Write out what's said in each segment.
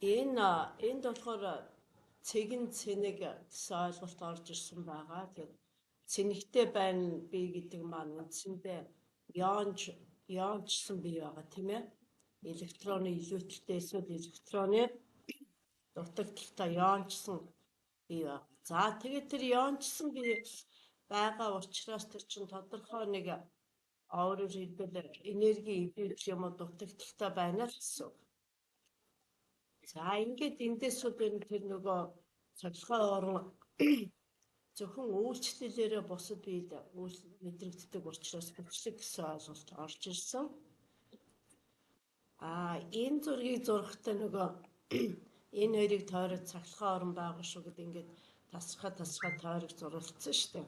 Энд болохоор цэгэн цэнэг гэсэн ойлголт орж ирсэн байгаа. Тэгэхээр цэнэгтэй байна бий гэдэг маань үндсэндээ иончсон бий байгаа тийм ээ. Электроны илүүтэйтэй эсвэл электроны дутагдaltaа иончсон бий байгаа. За тэгээд тэр иончсон бий байгаа учраас тэр чинь тодорхой нэг өөрөөр хэлбэл энерги илүүх юм уу дутагдaltaа байна л гэсэн үг. За ингээд эндээсүүд тэр нөгөө цахилгаан орон зөвхөн үйлчлэлээрээ бусад биед мэдрэгддэг учраас хүчлэг гэсэн ойлголт орж ирсэн. Энэ зургийг зурхтаа нөгөө энэ хоёрыг тойроод цахилгаан орон байгаа шүү гэдэг ингээд тасархай тойрог зурулсан шүү дээ.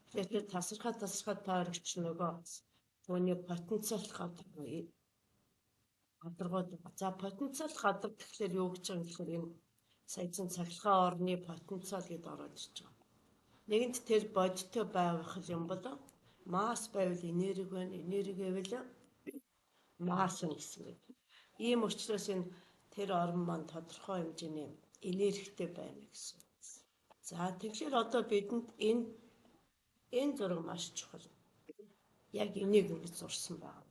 Тэгэхээр тэр тасархай тойрогч нөгөө түүний потенциал гадаргууд. За потенциал гадар гэхлээр юу гэж байгаа юм гэхээр энэ саяхан цахилгаан орны потенциал гэдээ ороод ирж байгаа. Нэгэнт тэр бодиттой байх юм бол масс байвал энерги байна. Энерги гэвэл масс гэсэн үг. Ийм учраас энэ тэр орн маань тодорхой хэмжээний энергитэй байна гэсэн. За тэгэхээр одоо бидэнд энэ зураг маш чухал. Яг энийг ингэж зурсан байна.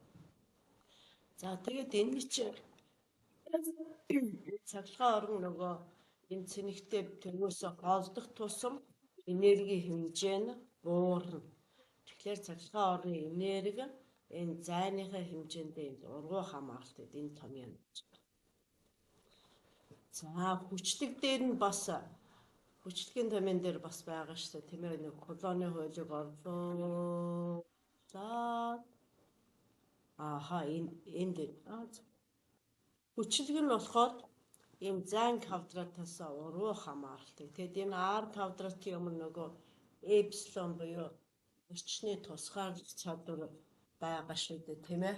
За тэгээд энэ чинь цахилгаан орн нөгөө энэ цэнэгтэй тэрнээсээ холдох тусам энерги хэмжээ нь буурна. Тэгэхээр цахилгаан орны энерги энэ зайныхаа хэмжээндээ ургуу хамааралтай энэ том юм. За хүчлэг дээр нь бас хүчлэгийн томьёон дээр бас байгаа шүү дээ. Тийм ээ нэг колоны хуулийг орлоо. За энд хүчлэг нь болохоор ийм зайн квадратаас уруу хамааралтай. Тэгэд энэ r квадратын өмнө нөгөө эпсилон буюу орчны тусгаарлах чадвар байгаа шүү дээ, тийм ээ.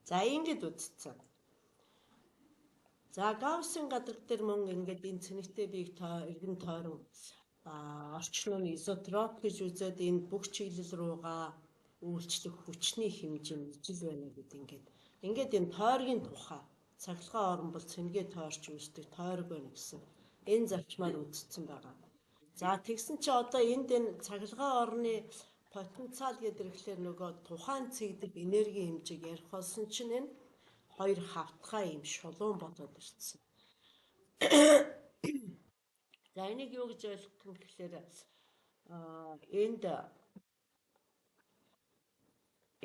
За ингэж үзсэн. За Гауссын гадарга дээр мөн ингээд энэ цэнэгтэй биеийг эргэн тойрон орчноо изотроп гэж үзээд энэ бүх чиглэл руугаа үйлчлэх хүчний хэмжээ ижил байна гэдэг ингээд энэ тойргийн тухай цахилгаан орн бол цэнгээ тойрч үүсдэг тойрог байна гэсэн энэ зарчмаар үзсэн байгаа. За тэгсэн чи одоо энд энэ цахилгаан орны потенциал гэдэрэхлээр нөгөө тухайн цэгдэг энерги хэмжээг ярих болсон чинь энэ хоёр хавтгай юм шулуун болоод ирсэн. За энийг юу гэж ойлгох юм гэхээр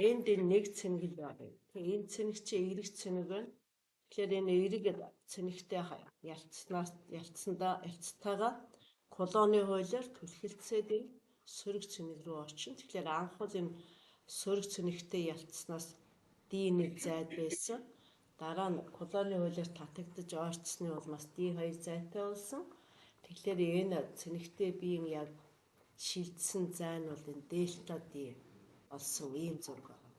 энд нэг цэнгэл байна. Тэгээ энэ цэнэг чи эрэг цэнэг байна. Тэгэхээр энэ эрэг цэнэгтэй ялцтайгаа колоны хуулиар түлхэлцээд энэ сөрөг цэнэг рүү орчин. Тэгэхээр анх бол энэ сөрөг цэнэгтэй ялцснаас D1 зайд байсан. Дараа нь колоны хуулиар татагдж ойрцсны улмаас D2 зайтай болсон. Тэгэхээр энэ цэнэгтэй биеийн яг шилжсэн зай нь бол энэ дельта D болсон ийм зураг байна.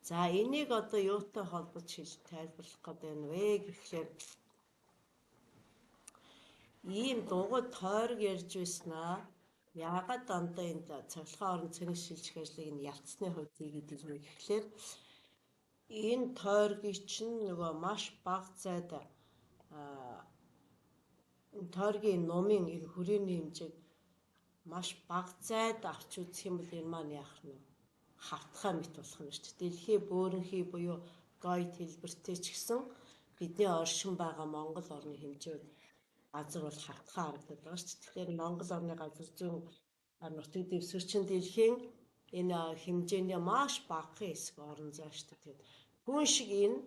За энийг одоо юутай холбож тайлбарлах гэдэг юм вэ гэхээр ийм дугуй тойрог ярьж байснаа яагаад дандаа энэ цахилгаан орон цэнэг шилжих ажлыг энэ ялцсны хувьд хийгээд ирнэ гэхлээр энэ тойргийн чинь нөгөө маш бага зайд тойргийн нумын энэ хүрээний хэмжээг маш бага зайд авч үзэх юм бол энэ маань яах нь хавтгай мэт болох нь шүү дээ. Дэлхий бөөрөнхий буюу гойд хэлбэртэй ч гэсэн бидний оршин байгаа Монгол орны хэмжээ газар бол хавтгай харагдаад байгаа шүү дээ. Тэгэхээр Монгол орны газар зүйн нутаг дэвсгэрчин дэлхийн энэ хэмжээний маш бага хэсэг орон зай шүү дээ. Хүн шиг энэ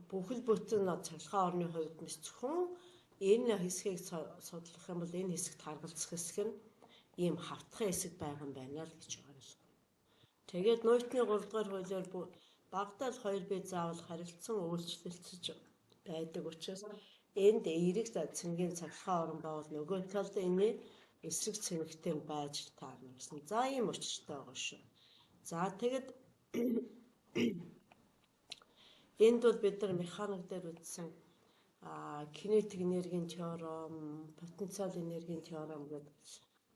бүхэл бүтэн цахилгаан орны хувьд нь зөвхөн энэ хэсгийг судлах юм бол энэ хэсэгт харгалзах хэсэг нь ийм хавтгай хэсэг байгаа юм байна л гэж ойлгоо. Тэгээд Ньютоны 3 дугаар хуулиар багтаал 2 бие заавал харилцан үйлчлэлцэж байдаг учраас энд эрэг цэнгийн цахилгаан орн бавал нөгөө талд энэ эсрэг цэнэгтэй байж таарна гэсэн. За ийм учиртай байгаа шүү. За тэгэд энд бол бид нар механик дээр үзсэн кинетик энергийн теорем, потенциал энергийн теорем гэдэг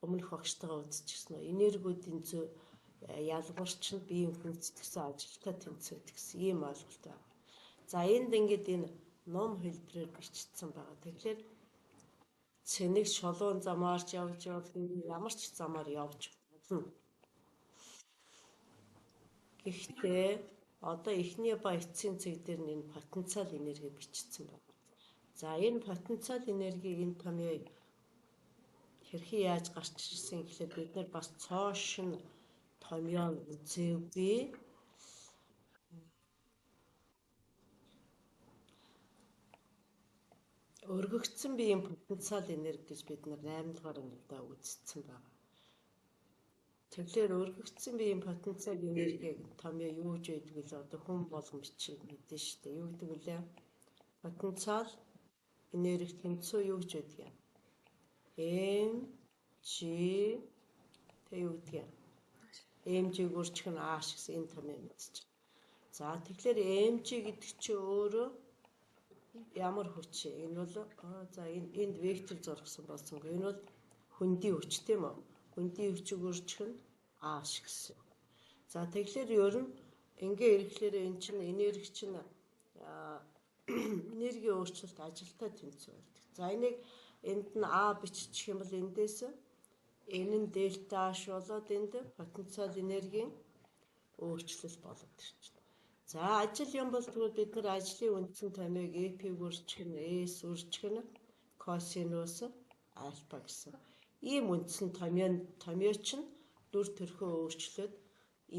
өмнөх багштайгаа үзчихсэн. Энергиудын ялгарч нь биеийн хүндэтгэсэн ажилтай тэнцвэрт гэсэн ийм ойлголт байна. За энд ингээд энэ ном хэлбэрээр бичсэн байгаа. Тэгэхээр цэнийг шолуун замаарч явж ямар ч замаар явж болно. Гэхдээ одоо эхний ба эцсийн цэг дээр энэ потенциал энерги бичсэн байна. За энэ потенциал энергийг энэ томьёо хэрхэн яаж гарч ирсэн гэхлээр бид нар бас цоошин томьёо үзээгүй. Өргөгдсөн биеийн потенциал энерги гэж бид нар 8 дугаар ангидаа үзсэн байна. Тэгэхээр өргөгдсөн биеийн потенциал энергийг томьёо юу гэж яддаг вэ? Одоо хүн болгон бичиг мэдэн шүү дээ. Юу гэдэг вэ? Потенциал энерги тэнцүү юу гэж яддаг юм? Mg тэг юу гэдэг юм? Mg гүрчх нь А гэсэн энэ томьёо мэдчих. За тэгэхээр Mg гэдэг чинь өөрөө ямар хүч? Энэ бол за энд вектор зургасан болсонгүй. Энэ бол хөндийн хүч тийм үү? Хөндийн хүчийг үржих нь А гэсэн. За тэгэхээр ер нь ингээ ирэхлээр эн чинь энерги чинь энерги өөрчлөлт ажилтаа тэнцүү байдаг. За энийг энд нь А биччих юм бол эндээс энэ нь дельта H болоод энд потенциал энергийн өөрчлөлт болоод ирчихнэ. За ажил юм бол тэгвэл бид нар ажлын үндсэн томьёог EP үржих нь S үржих нь косинус альфа гэсэн. Ийм үндсэн томьёо чинь дүр төрхөө өөрчлөөд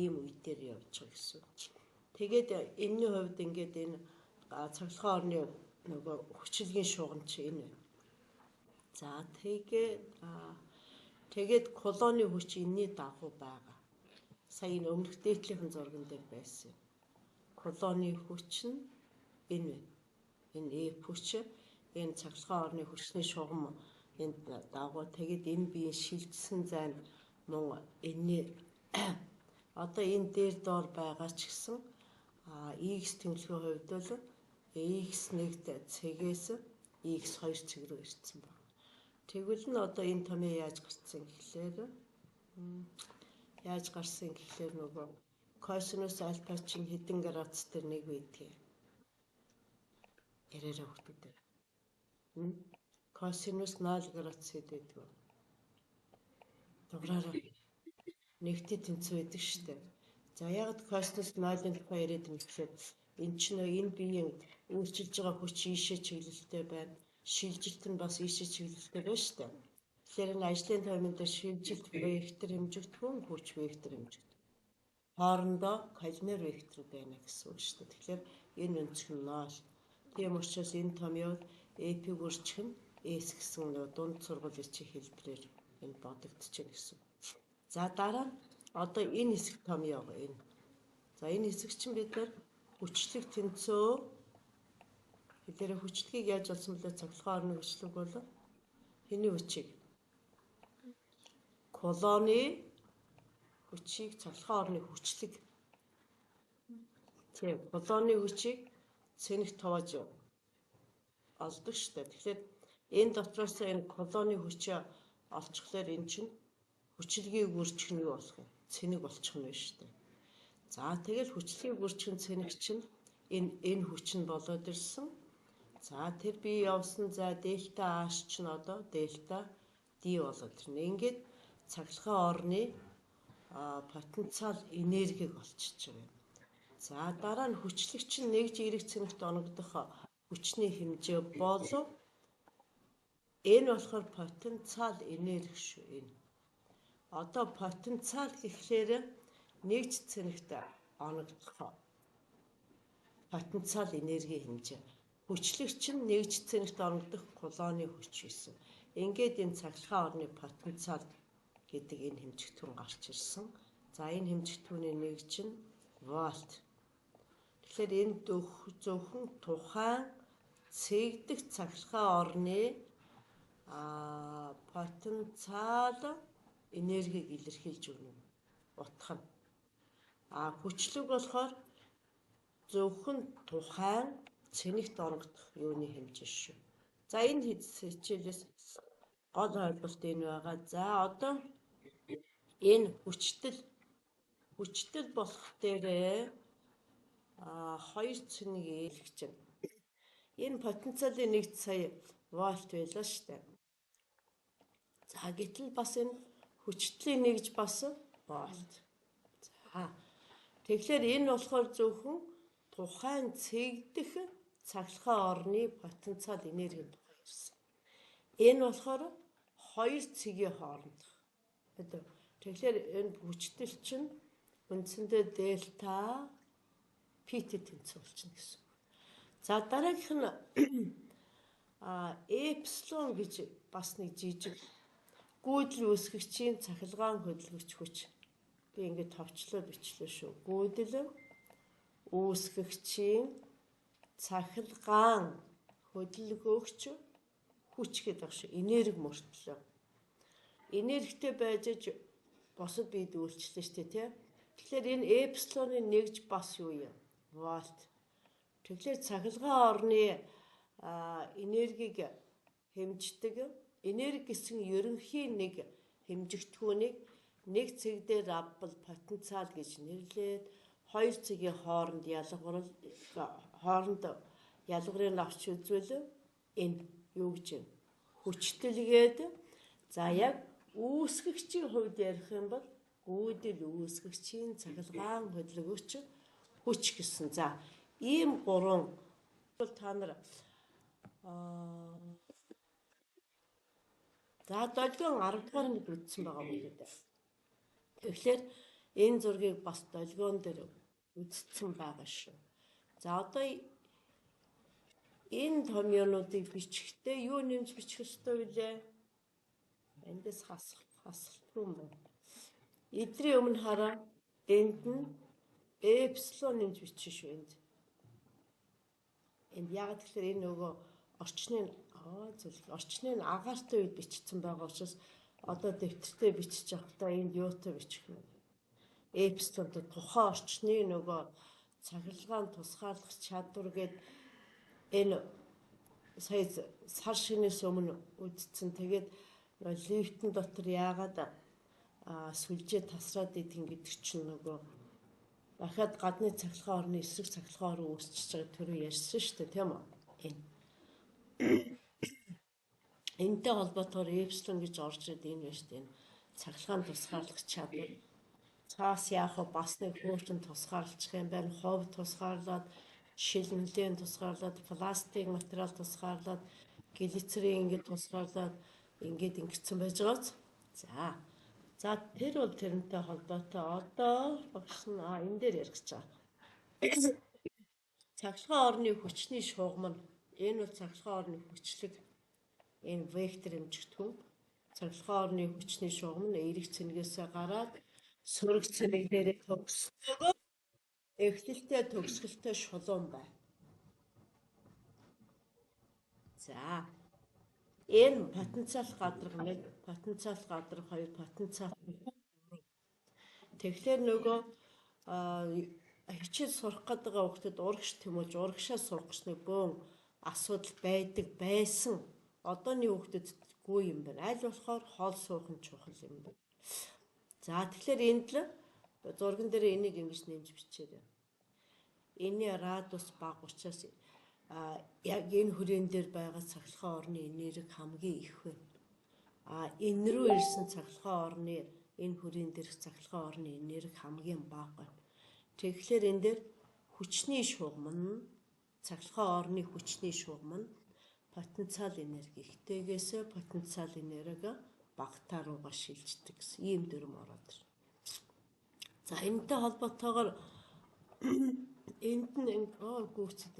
ийм үе дээр явж байгаа гэсэн. Тэгээд энэний хувьд ингээд энэ цахилгаан орны нөгөө хүчилгийн шугам чи энэ. За тэгээд колоны хүч энэний дагуу байгаа. Сая энэ өмнөх дээдлийн зурган дээр байсан. Колоны хүч нь энэ F хүч, энэ цахилгаан орны хүчний шугам энд дагуу. Тэгээд энэ биеийн шилжсэн зайн мөн энэ одоо энэ дээр доор байгаа ч гэсэн X тэмлэгийн хувьд бол X1 цэгээс X2 цэг рүү ирсэн байна. Тэгвэл нь одоо энэ томьёо яаж гарсан гэхлээр нөгөө косинус альфа чинь хэдэн градус дээр нэг байдаг. Яраараа хүүхдүүд. Косинус 0 градус гэдэг. Дуграараа нэгтэй тэнцүү байдаг шүү дээ. За яг косинус 0-ын тухай яриад юм гэхлээр энэ чинь энэ биеийн үйлчилж байгаа хүч ийшээ чиглэлтэй байна. Шилжилт нь бас ийшээ чиглэлтэй байна шүү дээ. Тэгэхээр энэ ажлын таймын дээр шилжилт вектор хэмжигдэхүүн, хүч вектор хэмжигдэх. Хоорондоо коллинер вектор байна гэсэн үг шүү дээ. Тэгэхээр энэ өнцөг нь 0. Тийм учраас энэ томьёод EP үржих нь S гэсэн дунд сургуулийн хэлбэрээр энэ бодогдчихэ гэсэн. За дараа нь одоо энэ хэсэг томьёо энэ. За энэ хэсэг чинь бид нар хүчлэг тэнцөө хэдэрэ хүчлэгийг яаж олсон бэлээ цахилгаан орны хүчлэг бол хэний хүчийг? Колоны хүчийг цахилгаан орны хүчлэг. Тийм колоны хүчийг цэнэг тоож олдог шүү дээ. Тэгэхээр энэ дотроос энэ колоны хүчээ олчихлоор эн чинь хүчлэгийг үржих нь юу болох вэ? Цэнэг болчих нь шүү дээ. За тэгэл хүчлэгийг үржих нь цэнэг чинь энэ хүч нь болоод ирсэн. За тэр би явсан за дельта H чинь одоо дельта D болоод ирнэ. Ингээд цахилгаан орны потенциал энергиг олчиж байгаа. За дараа нь хүчлэг чинь нэгж эрэг цэнэгт оногдох хүчний хэмжээ болов энэ болохоор потенциал энерги шүү энэ. Одоо потенциал гэхлээр нэгж цэнэгт оногдох потенциал энерги хэмжээ. Хүчлэг чинь нэгж цэнэгт оногдох колоны хүч байсан. Ингээд энэ цахилгаан орны потенциал гэдэг энэ хэмжигдэхүүн гарч ирсэн. За энэ хэмжигдэхүүний нэг чинь вольт. Тэгэхээр энэ зөвхөн тухайн цэгдэх цахилгаан орны потенциал энергиг илэрхийлж өгнө. Утга нь. Хүчлэг болохоор зөвхөн тухайн цэнэгт орогдох юуны хэмжээ шүү. За энэ хичээлээс гол ойлголт энэ байгаа. За одоо энэ хүчтэл болох дээрээ 2 цэнийг ээлгэж байна. Энэ потенциалын 1 сая вольт байлаа шүү дээ. За гэтэл бас энэ хүчтлийн нэгж бас вольт. За тэгэхээр энэ болохоор зөвхөн тухайн цэгдэх цахилгаан орны потенциал энерги тухай ирсэн. Энэ болохоор 2 цэгийн хооронд. Тэгэхээр энэ хүчтэл чинь үндсэндээ дельта P-тэй тэнцвэрчнэ гэсэн. За дараагийнх нь эпсилон гэж бас нэг жижиг гүйдэл үүсгэгчийн цахилгаан хөдөлгөгч хүч. Би ингээд товчлоо бичлээ шүү. Гүйдэл үүсгэгчийн цахилгаан хөдөлгөгч хүч гэдэг баг шүү. Энерги мөртлөө. Энергитэй байж босод бид үйлчлээ шүү дээ, тийм. Тэгэхээр энэ эпсилоны нэгж бас юу юм? Вольт. Тэгэхээр цахилгаан орны энергийг хэмждэг энерги гэсэн ерөнхий нэг хэмжигдэхүүнийг нэг цэг дээр авбал потенциал гэж нэрлээд 2 цэгийн хооронд ялгарыг авч үзвэл энэ юу гэж юм? Хүчтэлгээд за яг үүсгэгчийн хувьд ярих юм бол гүйдэл үүсгэгчийн цахилгаан хөдөлгөгч хүч гэсэн. За ийм 3 та нар за 7-гийн 10 дугаар нэг үзсэн байгаа юм гэдэг. Тэгэхээр энэ зургийг бас 7-гийн дээр үзсэн байгаа шүү. За одоо энэ томьёонуудыг бичихтэй юу нэмж бичих ёстой вүлээ? Эндээс хасалтгүй юм байна. Эдрийн өмнө хараа энд нь эпсилон нэмж бичих шүү энд. Энд яг тэгэхээр энэ нөгөө орчныг агаартай үед бичсэн байгаа учраас одоо дэвтэртээ бичиж явахдаа энд юутай бичих юм. Эпсилон тухайн орчны нөгөө цахилгаан тусгаарлах чадвар гээд энэ сая сар шинээс өмнө үдцсэн. Тэгээд лифтэн дотор яагаад сүлжээ тасраад идэх гэдэг чинь нөгөө дахиад гадны цахилгаан орны эсрэг цахилгаан руу үүсчихэж байгаа төрөө ярьсан шүү дээ, тийм үү? Энтэй холбоотойгоор эпсилон гэж орж ирээд энэ байна шүү дээ. Цахилгаан тусгаарлах чадвар. Цаас яах вэ? Бас нэг хөөрхөн тусгаарлах юм байна. Хов тусгаарлаад, шилнэлийн тусгаарлаад, пластик материал тусгаарлаад, глицерин ингээд тусгаарлаад ингээд ингэсэн байж байгааз. За тэр бол тэрнтэй холбоотой одоо багш нь энэ дээр ярих гэж байгаа. Цахилгаан орны хүчний шугам нь энэ бол цахилгаан орны хүчлэг энэ вектор хэмжигдэхүүн. Цахилгаан орны хүчний шугам нь эерэг цэнгээсээ гараад сөрөг цэнэг дээр төгсгөө эхлэлтэй төгсгөлтэй шулуун байна. За энэ потенциал гадарга 1, потенциал гадарга 2, потенциал 3. Тэгэхээр нөгөө хичээл сурах гэдэг хүүхдэд урагш тэмүүлж урагшаа сурах гэж нэг бөөн асуудал байсан. Одооны хүүхдүүдгүй юм байна. Аль болохоор хоол суух нь чухал юм байна. За тэгэхээр энд л зурган дээр энийг ингэж нэмж бичээрэй. Энийн радиус бага учраас яг энэ хүрээн дээр байгаа цахилгаан орны энерги хамгийн их байна. Энэ рүү ирсэн цахилгаан орны энэ хүрээн дээрх цахилгаан орны энерги хамгийн бага байна. Тэгэхээр энэ дээр хүчний шугам нь цахилгаан орны хүчний шугам нь потенциал энерги ихтэйгээс потенциал энерги багтаа руугаа шилждэг гэсэн ийм дүрм ороод ирнэ. За энэтэй холбоотойгоор энд нь гүйцэд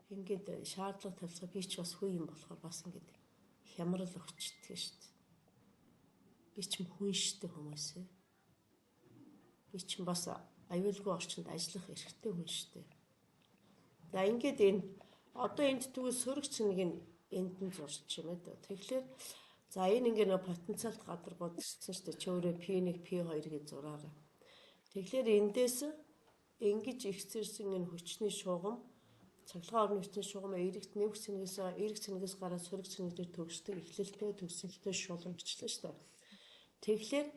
ингээд шаардлага тавьсаа би ч бас хүү юм болохоор бас ингээд хямрал өгчдөг шүү дээ. Би ч хүн штэй хүмүүсээ. Би ч бас аюулгүй орчинд ажиллах эрхтэй хүн штэй. За ингээд энэ одоо энд тэгвэл сөрөг цэнийг энд нь зурч юм ээ. Тэгэхээр за энэ ингээд потенциал гадаргууд гэсэн шүү дээ. Чөөрэ P1, P2 гэж зураарай. Тэгэхээр эндээс ингэж ихсэрсэн энэ хүчний шугам цахилгаан орны хүчний шугам эерэг цэнэгээс гараад сөрөг цэнэг дээр төгсдөг эхлэлтэй төгсөлттэй шуламжлаа шүү дээ. Тэгэхээр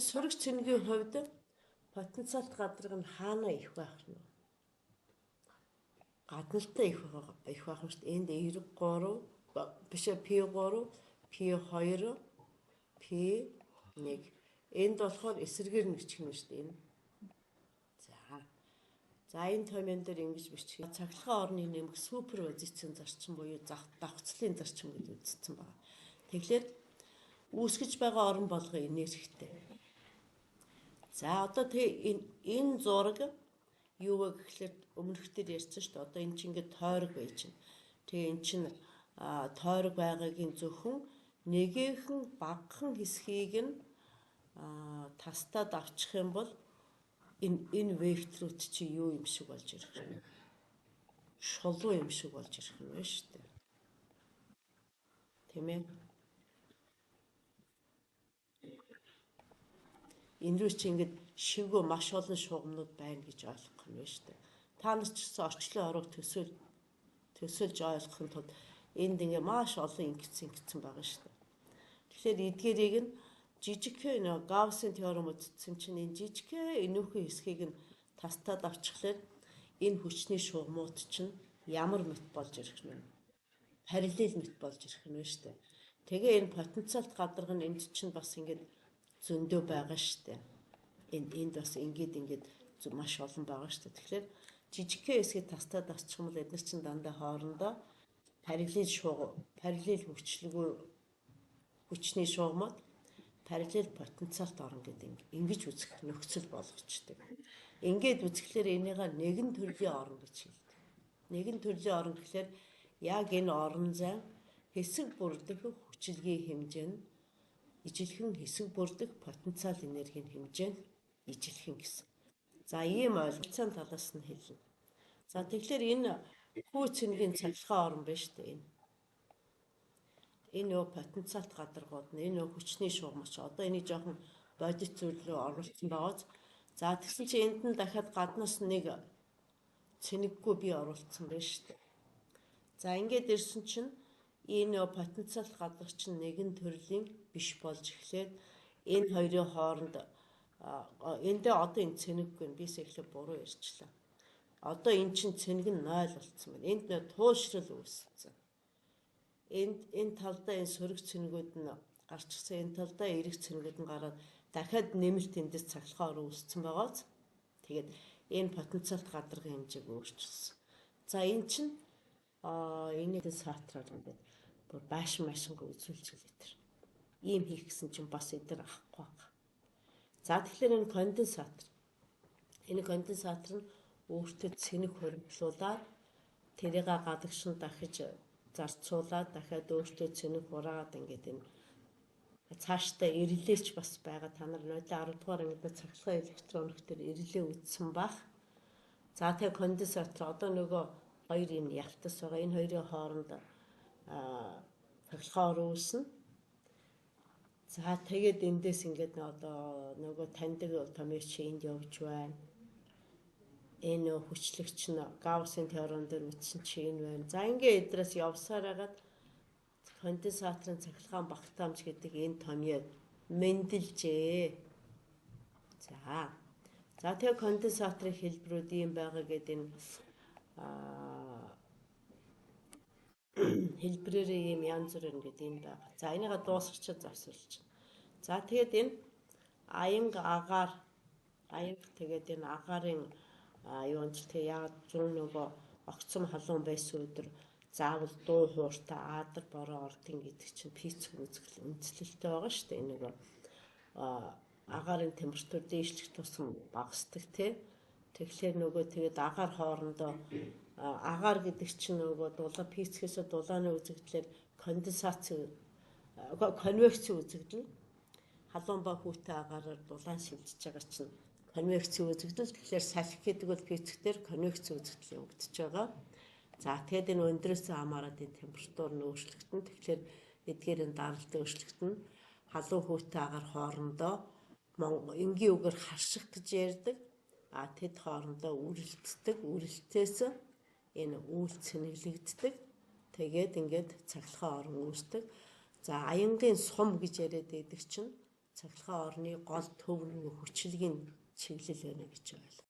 сөрөг цэнэгийн хувьд потенциалт гадарга нь хаана их байх нь гадналтаа их байх нь шүү дээ. Энд R3 биш P3, P2, P1. Энд болохоор эсрэгээр нэвчих нь шүү дээ. Энэ. За энэ томьёон дээр ингэж бичих. Цахилгаан орны нэмэх суперпозицийн зарчим буюу давхцлын зарчим гэж үзсэн байна. Тэгэхээр үүсгэж байгаа орон болго энергитэй. За одоо энэ зураг юу вэ гэхлээр өмнөх дээр ярьсан шүү дээ. Одоо энэ чинь ингээд тойрог байж байна. Тэгээ эн чинь тойрог байгаагийн зөвхөн нэгэхэн багахан хэсгийг нь тастаад авчих юм бол энэ векторууд чи юу юм шиг болж ирэх юм. Шулуу юм шиг болж ирэх юм байна шүү дээ. Тийм ээ. Энэ рүү чи ингээд шивгөө маш олон шугамнууд байна гэж ойлгох юм байна шүү дээ. Та нар ч гэсэн орчлон орог төсөөлж ойлгохын тулд энд ингээ маш олон ингэсэн байгаа шүү дээ. Тэгэхээр эдгээрийг нь жижигхэн Гауссын теорем үзсэн чинь энэ жижигхэн энүүхэн хэсгийг нь тастаад авчихлаар энэ хүчний шугамууд чинь ямар мэт болж ирэх нь параллел мэт болж ирэх нь шүү дээ. Тэгээ энэ потенциалт гадарга нь энд чинь бас ингээд зөндөө байгаа шүү дээ. Энд бас ингээд маш олон байгаа шүү дээ. Тэгэхээр жижигхэн хэсгийг тастаад авчих юм бол эдгээр чинь дандаа хоорондоо параллел хүчний шугамууд параллел потенциалт орно гэдэг ингэж үзэх нөхцөл болгочтой. Ингээд үзэхлээр энийгээ нэгэн төрлийн орн гэж хэлдэг. Нэгэн төрлийн орн гэхлээр яг энэ орон зай хэсэг бүрдэх хүчилгийн хэмжээ нь ижилхэн хэсэг бүрдэх потенциал энергийн хэмжээ нь ижилхэн гэсэн. За ийм ойлголцоо талаас нь хэлнэ. За тэгэхээр энэ хүү цэнгийн цахилгаан орн байна шүү дээ. Энэ потенциалт гадаргууд нь энэ хүчний шугамч одоо энийг жоохон бодит зүйл рүү оруулсан байгааз. За тэгсэн чинь энд нь дахиад гаднаас нэг цэнэггүй бий оруулсан байна шүү дээ. За ингээд ирсэн чинь энэ потенциалт гадарч чинь нэгэн төрлийн биш болж эхлээд энэ хоёрын хооронд эндээ одоо энэ цэнэггүй нь бис эхлээ буруу ярьчлаа. Одоо эн чинь цэнэг нь 0 болцсон байна. Энд нэ туушрал үүссэн. Энэ талдаа энэ сөрөг цэнэгүүд нь гарчсан. Энэ талдаа эрэг цэнэгүүд нь гараад дахиад нэмэлт эндээс цахилгаан үүссэн байгааз. Тэгээд энэ потенциалт гадаргын хэмжээг өөрчилсөн. За эн чинь энийг саатраар ингээд бүр байшингаа үзүүлж хэлээ. Ийм хийх гэсэн чинь бас эдгээр авахгүй байна. За тэгэхээр энэ конденсатор. Энэ конденсатор нь өөртөө цэнэг хоригдлуулаад тэрийг гадагшин дахиж зарцуулаад дахиад өөртөө цэнэг хураагаад ингээд энэ цаашдаа ирэлээч бас байгаа. Та нар 10 дугаар ангид цахилгаан электроник төр ирэлээ үзсэн бах. За тэгээ конденсатор одоо нөгөө хоёр юм ялтас байгаа. Энэ хоёрын хооронд цахилгаан оруулсан. За тэгээд эндээс ингээд одоо нөгөө таньдаг томьёоч энд явж байна. Энэ хүчлэгч нь Гауссын теорем дээр үтсэн чи энэ байна. За ингээд эдрээс явсаар хагаад конденсаторын цахилгаан багтаамж гэдэг энэ томьёо мэндэлжээ. За тэгээ конденсаторын хэлбэрүүд ийм байгаа гэдэг энэ хэлбэрээрээ ийм янз бүр ингээд юм байгаа. За энийгээ дуусгачихад завсарлаж байна. За тэгээд энэ аянга тэгээд энэ агаарын юунд тэгээ яг зүүн нөгөө огцом халуун байсан өдөр заавал дуу хууртай аадар бороо ордын гэдэг чинь пицц үзэхэл үндэслэлтэй байгаа шүү дээ. Нэг агаарын температур дээшлэх тусам багасдаг тий. Тэгэхээр нөгөө тэгээд агаар хоорондоо агаар гэдэг чинь нөгөө дулаа пиццээс дулааны үзэгдлээр конвекци үзэгдэл халуун ба хүүтэй агаараар дулаан шилжиж байгаа чинь конвекци үзэгдэл. Тэгэхээр салхи гэдэг бол пиццээр конвекци үзэгдэл явагдаж байгаа. За тэгээд энэ өндрөөс хамаарат энэ температур нь өөрчлөгдөн. Тэгэхээр эдгээр энэ даралт өөрчлөгдөн. Халуун хүүтэй агаар хоорондоо энгийн үгээр харших гэж ярьдаг. Тэд хоорондоо үрэлтдэг. Үрэлтээс энэ үйл цэнэглэгддэг. Тэгээд ингээд цахилгаан орн үүсдэг. За аянгийн сум гэж яриад байдаг чинь цахилгаан орны гол төв нэг хүчлэгийн чиглэл байна гэж ойлгоо.